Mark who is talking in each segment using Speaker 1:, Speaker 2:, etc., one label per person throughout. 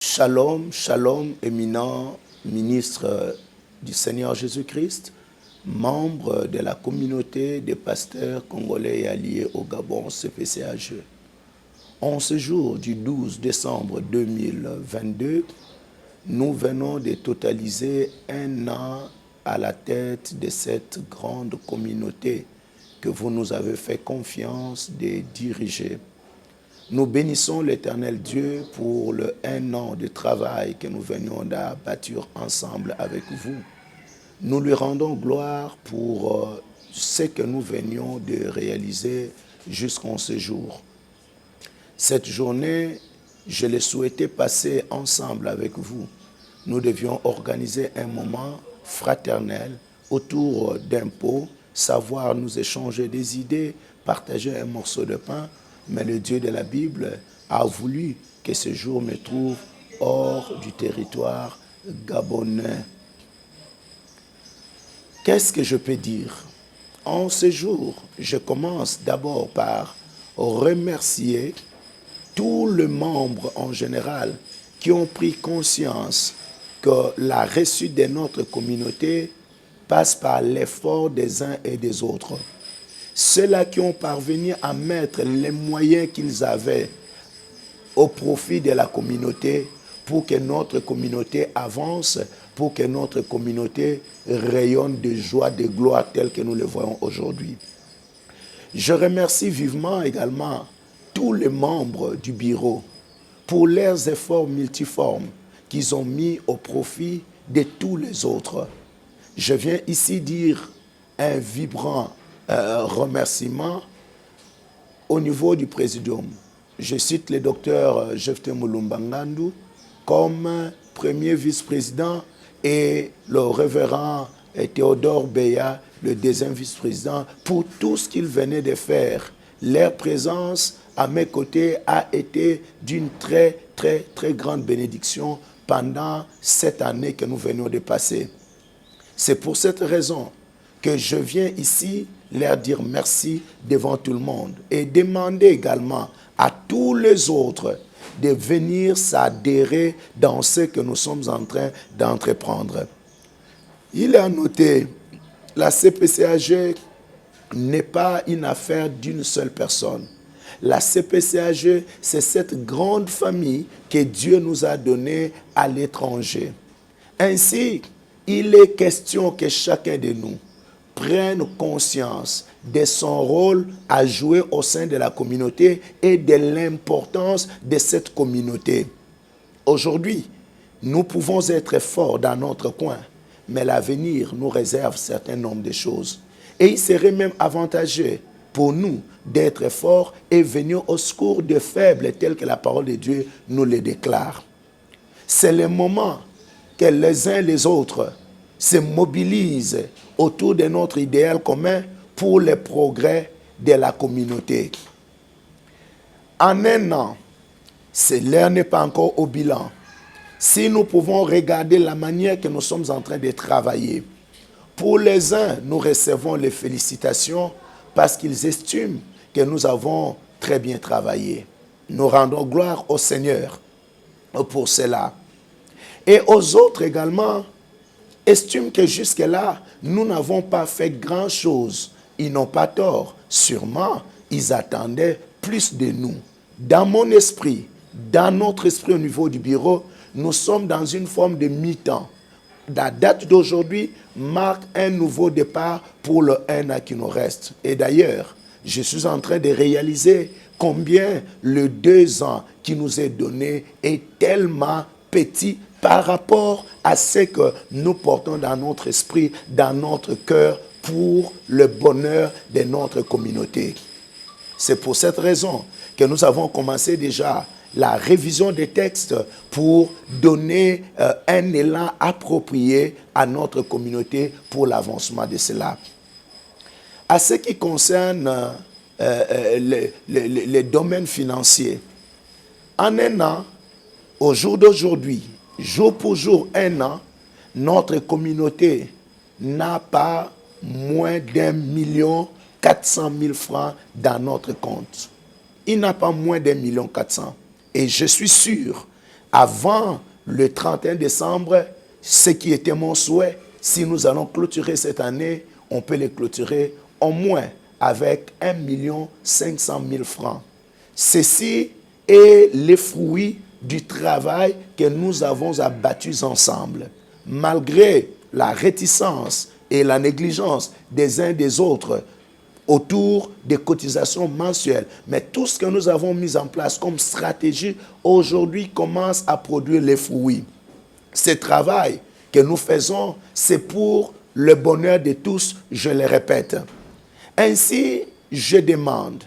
Speaker 1: Shalom, shalom, éminent ministre du Seigneur Jésus-Christ, membre de la communauté des pasteurs congolais et alliés au Gabon, CPCAG. En ce jour du 12 décembre 2022, nous venons de totaliser un an à la tête de cette grande communauté que vous nous avez fait confiance de diriger. Nous bénissons l'Éternel Dieu pour le 1 an de travail que nous venions de bâtir ensemble avec vous. Nous lui rendons gloire pour ce que nous venions de réaliser jusqu'en ce jour. Cette journée, je l'ai souhaité passer ensemble avec vous. Nous devions organiser un moment fraternel autour d'un pot, savoir nous échanger des idées, partager un morceau de pain. Mais le Dieu de la Bible a voulu que ce jour me trouve hors du territoire gabonais. Qu'est-ce que je peux dire? En ce jour, je commence d'abord par remercier tous les membres en général qui ont pris conscience que la réussite de notre communauté passe par l'effort des uns et des autres. Ceux-là qui ont parvenu à mettre les moyens qu'ils avaient au profit de la communauté pour que notre communauté avance, pour que notre communauté rayonne de joie, de gloire telle que nous le voyons aujourd'hui. Je remercie vivement également tous les membres du bureau pour leurs efforts multiformes qu'ils ont mis au profit de tous les autres. Je viens ici dire un vibrant remerciement au niveau du présidium. Je cite le docteur Jephté Moulumba Ngandou comme premier vice-président et le révérend Théodore Beya, le deuxième vice-président, pour tout ce qu'ils venaient de faire. Leur présence à mes côtés a été d'une très grande bénédiction pendant cette année que nous venons de passer. C'est pour cette raison que je viens ici leur dire merci devant tout le monde et demander également à tous les autres de venir s'adhérer dans ce que nous sommes en train d'entreprendre. Il est à noter, la CPCAG n'est pas une affaire d'une seule personne. La CPCAG, c'est cette grande famille que Dieu nous a donnée à l'étranger. Ainsi, il est question que chacun de nous prenne conscience de son rôle à jouer au sein de la communauté et de l'importance de cette communauté. Aujourd'hui, nous pouvons être forts dans notre coin, mais l'avenir nous réserve un certain nombre de choses. Et il serait même avantageux pour nous d'être forts et venir au secours des faibles tels que la parole de Dieu nous le déclare. C'est le moment que les uns et les autres se mobilisent autour de notre idéal commun pour le progrès de la communauté. En un an, l'heure n'est pas encore au bilan. Si nous pouvons regarder la manière que nous sommes en train de travailler, pour les uns, nous recevons les félicitations parce qu'ils estiment que nous avons très bien travaillé. Nous rendons gloire au Seigneur pour cela. Et aux autres également, estiment que jusque-là, nous n'avons pas fait grand-chose. Ils n'ont pas tort. Sûrement, ils attendaient plus de nous. Dans mon esprit, dans notre esprit au niveau du bureau, nous sommes dans une forme de mi-temps. La date d'aujourd'hui marque un nouveau départ pour le 1 an qui nous reste. Et d'ailleurs, je suis en train de réaliser combien le 2 ans qui nous est donné est tellement petit par rapport à ce que nous portons dans notre esprit, dans notre cœur, pour le bonheur de notre communauté. C'est pour cette raison que nous avons commencé déjà la révision des textes pour donner un élan approprié à notre communauté pour l'avancement de cela. À ce qui concerne les domaines financiers, en un an, au jour d'aujourd'hui, jour pour jour, 1 an, notre communauté n'a pas moins d'1,4 million francs dans notre compte. Il n'a pas moins d'1,4 million. Et je suis sûr, avant le 31 décembre, ce qui était mon souhait, si nous allons clôturer cette année, on peut les clôturer au moins avec 1 500 000 francs. Ceci est le fruit du travail que nous avons abattu ensemble. Malgré la réticence et la négligence des uns des autres autour des cotisations mensuelles, mais tout ce que nous avons mis en place comme stratégie aujourd'hui commence à produire les fruits. Ce travail que nous faisons, c'est pour le bonheur de tous, je le répète. Ainsi, je demande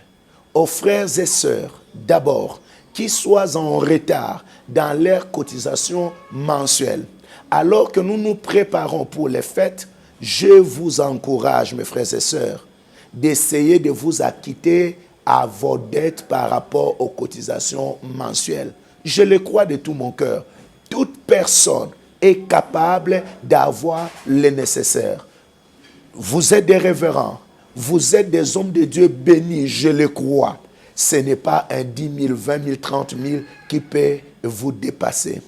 Speaker 1: aux frères et sœurs, d'abord, qu'ils soient en retard dans leurs cotisations mensuelles. Alors que nous nous préparons pour les fêtes, je vous encourage, mes frères et sœurs, d'essayer de vous acquitter à vos dettes par rapport aux cotisations mensuelles. Je le crois de tout mon cœur. Toute personne est capable d'avoir le nécessaire. Vous êtes des révérends, vous êtes des hommes de Dieu bénis, je le crois. Ce n'est pas un 10 000, 20 000, 30 000 qui peut vous dépasser.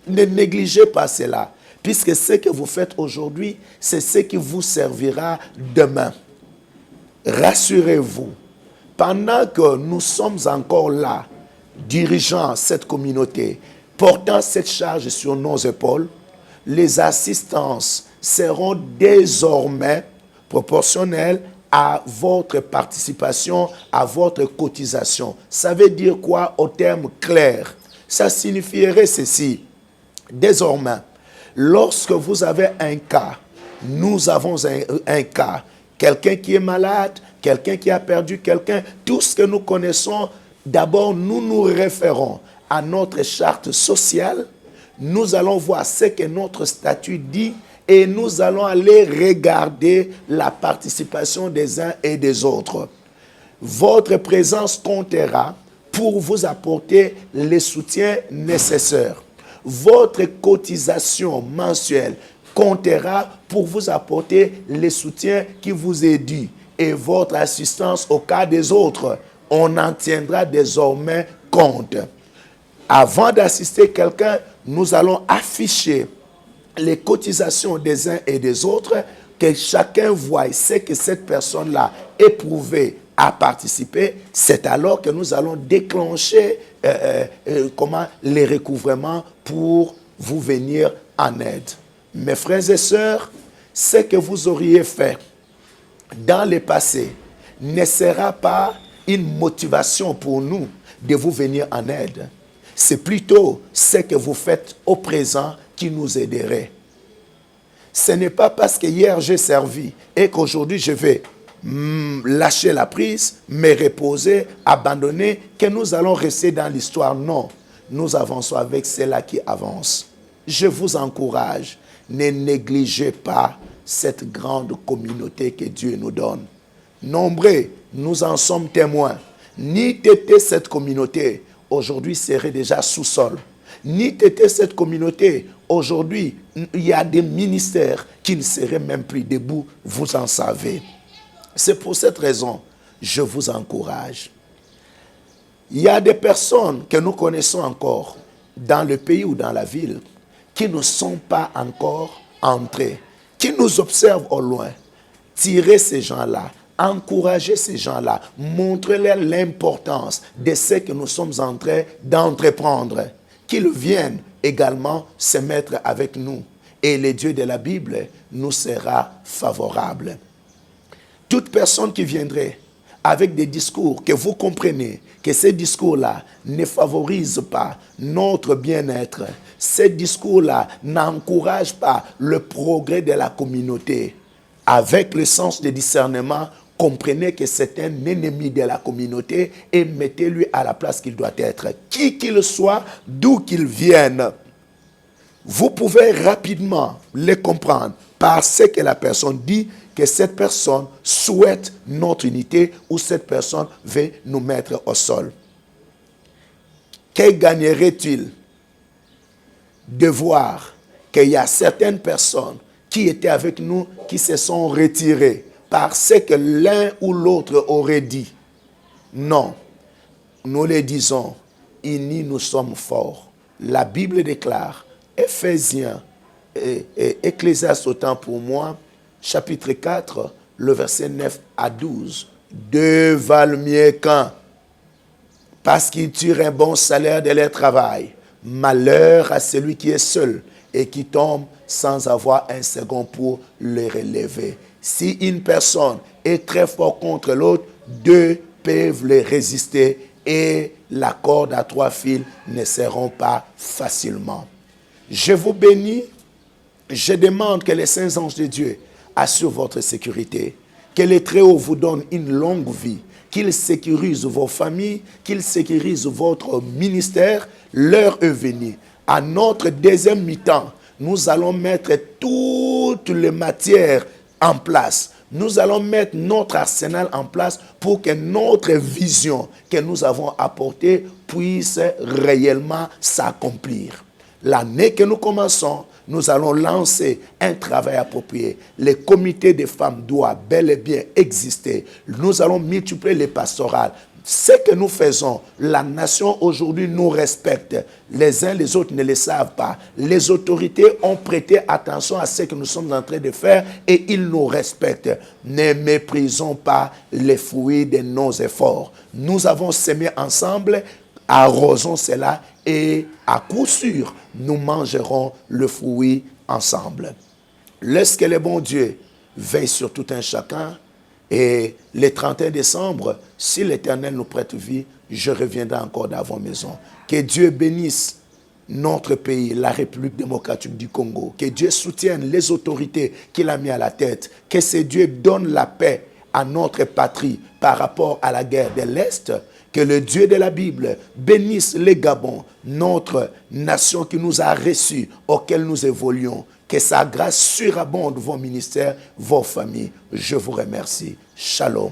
Speaker 1: Ne négligez pas cela, puisque ce que vous faites aujourd'hui, c'est ce qui vous servira demain. Rassurez-vous, pendant que nous sommes encore là, dirigeant cette communauté, portant cette charge sur nos épaules, les assistances seront désormais proportionnelles à votre participation, à votre cotisation. Ça veut dire quoi au terme clair? Ça signifierait ceci. Désormais, lorsque vous avez un cas, nous avons un cas, quelqu'un qui est malade, quelqu'un qui a perdu quelqu'un, tout ce que nous connaissons, d'abord nous nous référons à notre charte sociale, nous allons voir ce que notre statut dit et nous allons aller regarder la participation des uns et des autres. Votre présence comptera pour vous apporter les soutiens nécessaires. Votre cotisation mensuelle comptera pour vous apporter les soutiens qui vous est dû. Et votre assistance au cas des autres, on en tiendra désormais compte. Avant d'assister quelqu'un, nous allons afficher les cotisations des uns et des autres, que chacun voie ce que cette personne-là éprouvait à participer. C'est alors que nous allons déclencher les recouvrements pour vous venir en aide. Mes frères et sœurs, ce que vous auriez fait dans le passé ne sera pas une motivation pour nous de vous venir en aide. C'est plutôt ce que vous faites au présent qui nous aiderait. Ce n'est pas parce que hier j'ai servi et qu'aujourd'hui je vais lâcher la prise, me reposer, abandonner, que nous allons rester dans l'histoire. Non, nous avançons avec ceux-là qui avancent. Je vous encourage, ne négligez pas cette grande communauté que Dieu nous donne. Nombreux, nous en sommes témoins. Ni t'étais cette communauté, aujourd'hui serait déjà sous-sol. Ni t'étais cette communauté, aujourd'hui il y a des ministères qui ne seraient même plus debout, vous en savez. C'est pour cette raison, je vous encourage. Il y a des personnes que nous connaissons encore dans le pays ou dans la ville qui ne sont pas encore entrés, qui nous observent au loin. Tirez ces gens-là, encouragez ces gens-là, montrez-leur l'importance de ce que nous sommes en train d'entreprendre. Qu'ils viennent également se mettre avec nous. Et le Dieu de la Bible nous sera favorable. Toute personne qui viendrait avec des discours que vous comprenez, que ces discours-là ne favorisent pas notre bien-être, ces discours-là n'encouragent pas le progrès de la communauté. Avec le sens de discernement, comprenez que c'est un ennemi de la communauté et mettez-lui à la place qu'il doit être. Qui qu'il soit, d'où qu'il vienne, vous pouvez rapidement le comprendre par ce que la personne dit, que cette personne souhaite notre unité ou cette personne veut nous mettre au sol. Que gagnerait-il de voir qu'il y a certaines personnes qui étaient avec nous qui se sont retirées parce que l'un ou l'autre aurait dit? Non, nous le disons, unis nous sommes forts. la Bible déclare, Éphésiens et Ecclésiaste autant pour moi, chapitre 4, le verset 9 à 12. Deux valent mieux qu'un, parce qu'ils tirent un bon salaire de leur travail. Malheur à celui qui est seul et qui tombe sans avoir un second pour le relever. Si une personne est très forte contre l'autre, deux peuvent le résister et la corde à trois fils ne seront pas facilement. Je vous bénis, je demande que les saints anges de Dieu assurent votre sécurité, que les Très-Hauts vous donnent une longue vie, qu'il sécurise vos familles, qu'il sécurise votre ministère. L'heure est venue. À notre deuxième mi-temps, nous allons mettre toutes les matières en place. Nous allons mettre notre arsenal en place pour que notre vision que nous avons apportée puisse réellement s'accomplir. L'année que nous commençons, nous allons lancer un travail approprié. Le comité des femmes doit bel et bien exister. Nous allons multiplier les pastorales. Ce que nous faisons, la nation aujourd'hui nous respecte. Les uns les autres ne le savent pas. Les autorités ont prêté attention à ce que nous sommes en train de faire et ils nous respectent. Ne méprisons pas les fruits de nos efforts. Nous avons semé ensemble, arrosons cela et à coup sûr, nous mangerons le fruit ensemble. Laisse que le bon Dieu veille sur tout un chacun. Et le 31 décembre, si l'Éternel nous prête vie, je reviendrai encore dans vos maisons. Que Dieu bénisse notre pays, la République démocratique du Congo. Que Dieu soutienne les autorités qu'il a mis à la tête. Que ce Dieu donne la paix à notre patrie par rapport à la guerre de l'Est. Que le Dieu de la Bible bénisse les Gabon, notre nation qui nous a reçus, auquel nous évoluons. Que sa grâce surabonde vos ministères, vos familles. Je vous remercie. Shalom.